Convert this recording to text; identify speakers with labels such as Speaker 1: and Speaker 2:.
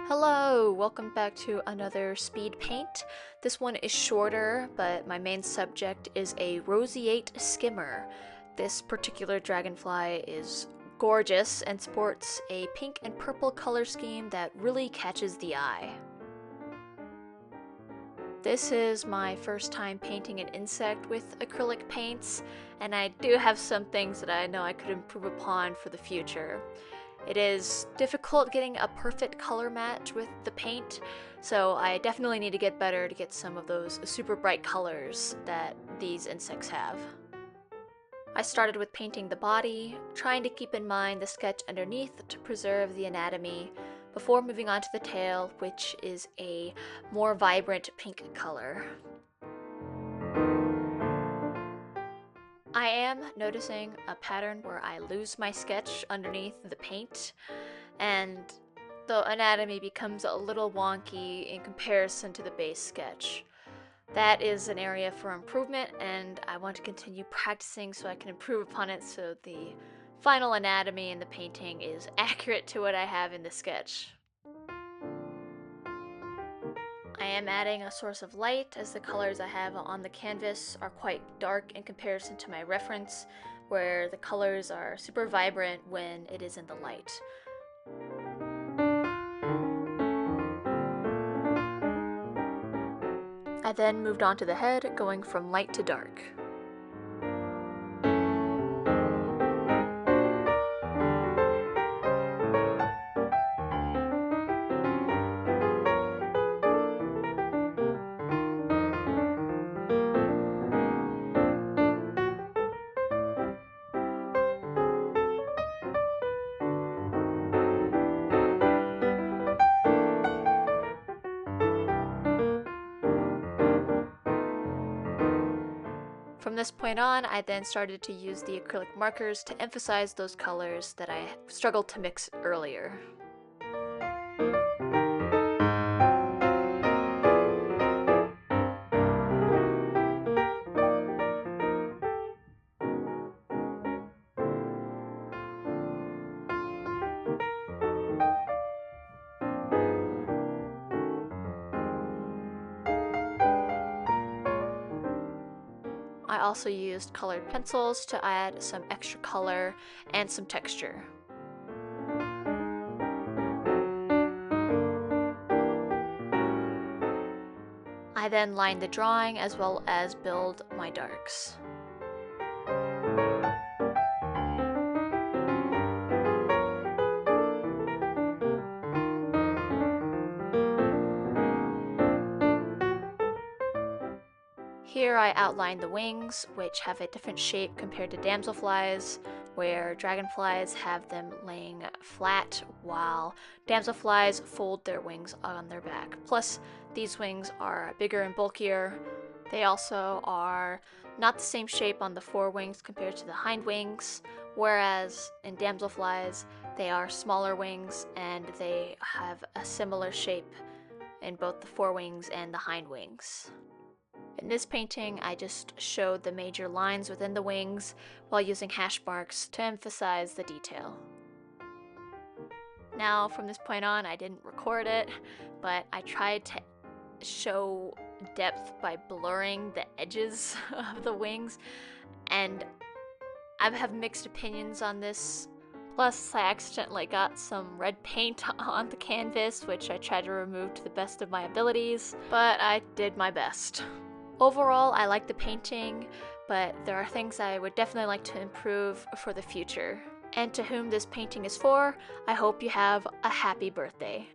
Speaker 1: Hello, welcome back to another speed paint. This one is shorter, but my main subject is a Roseate Skimmer. This particular dragonfly is gorgeous and sports a pink and purple color scheme that really catches the eye. This is my first time painting an insect with acrylic paints, and I do have some things that I know I could improve upon for the future. It is difficult getting a perfect color match with the paint, so I definitely need to get better to get some of those super bright colors that these insects have. I started with painting the body, trying to keep in mind the sketch underneath to preserve the anatomy, before moving on to the tail, which is a more vibrant pink color. I am noticing a pattern where I lose my sketch underneath the paint, and the anatomy becomes a little wonky in comparison to the base sketch. That is an area for improvement, and I want to continue practicing so I can improve upon it so the final anatomy in the painting is accurate to what I have in the sketch. I am adding a source of light as the colors I have on the canvas are quite dark in comparison to my reference, where the colors are super vibrant when it is in the light. I then moved on to the head, going from light to dark. From this point on, I then started to use the acrylic markers to emphasize those colors that I struggled to mix earlier. I also used colored pencils to add some extra color and some texture. I then lined the drawing as well as build my darks. Here I outlined the wings, which have a different shape compared to damselflies, where dragonflies have them laying flat while damselflies fold their wings on their back. Plus, these wings are bigger and bulkier. They also are not the same shape on the forewings compared to the hind wings, whereas in damselflies, they are smaller wings and they have a similar shape in both the forewings and the hind wings. In this painting, I just showed the major lines within the wings while using hash marks to emphasize the detail. Now, from this point on, I didn't record it, but I tried to show depth by blurring the edges of the wings, and I have mixed opinions on this. Plus, I accidentally got some red paint on the canvas, which I tried to remove to the best of my abilities, but I did my best. Overall, I like the painting, but there are things I would definitely like to improve for the future. And to whom this painting is for, I hope you have a happy birthday.